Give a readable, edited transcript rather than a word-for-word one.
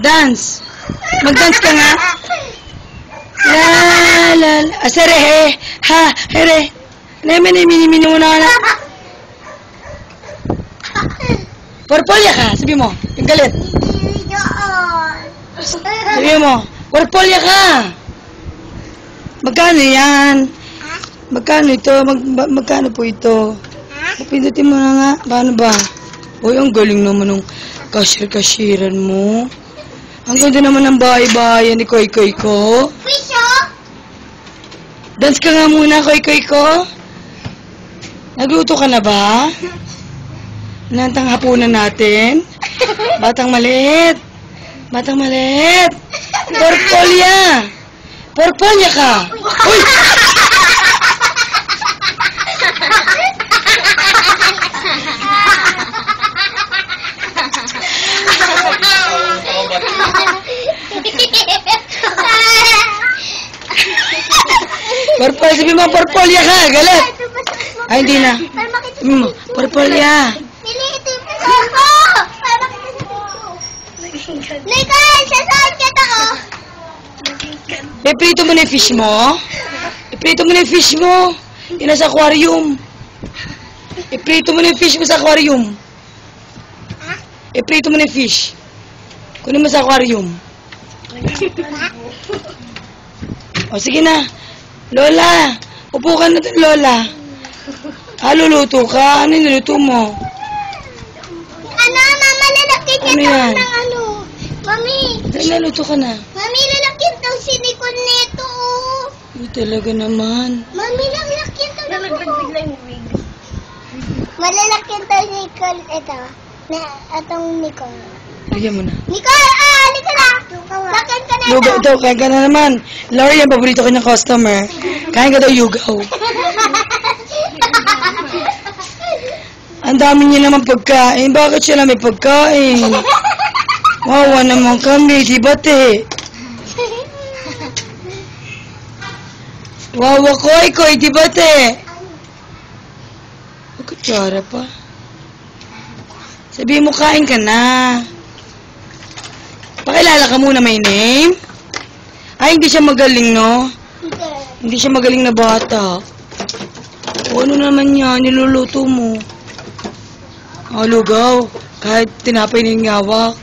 Dance. Mag-dance ka nga. La la la. Asere he. Ha. Here. Mini muna na. Purple ya ka. Sabi mo. Yung galit. Sabi mo. Purple ya ka. Magkano yan? Magkano ito? Magkano po ito? Pindutin mo na nga. Paano ba? Uy, ang galing naman ng cashier-cashiran mo. Ang ganda naman ng bahay-bahayan ni Koy Koy ko. Dance ka nga muna, Koy Koy ko. Nagluto ka na ba? Nantang hapunan natin. Batang maliit. Batang maliit. Porpolya. Porpolya ka. Uy! Purple, sabi mo, purple ka, galit. Ay, hindi na. Sabi mo, purple ya. Ito yung pisan ko! Nicole, sasaan ka na ko? Iprito mo na yung fish mo. Iprito mo na yung fish mo. Yun nasa aquarium. Iprito mo na yung fish mo sa aquarium. Iprito mo na yung fish. Kunin mo sa aquarium. O, sige na. Lola, upo ka na dun, Lola. Luluto ka. Ano yung niluto mo? Mama, lalakit Ano yan? ng ano. Mami. Naluto ka na. Mami, lalakit daw si Nicole neto. Uy, talaga naman. Mami, lalakit daw ako. Malalakit daw si Nicole. Itong Nicole. Lagyan mo na. Nicole, halika na. Lakad ka na Lugaw daw, kain ka na naman. Laurie, yung paborito ko ng customer. Kain ka daw yugaw. Ang dami niya naman pagkain. Bakit siya lang may pagkain? Wawa naman kami, di ba te? Wawa koy, di ba te? Kutsara pa. Sabihin mo, kain ka na. Pakilala ka muna, my name? Ay, hindi siya magaling, no? Hindi siya magaling na bata. O, ano naman yan? Niluluto mo. Lugaw. Kahit tinapay na yung ngawak.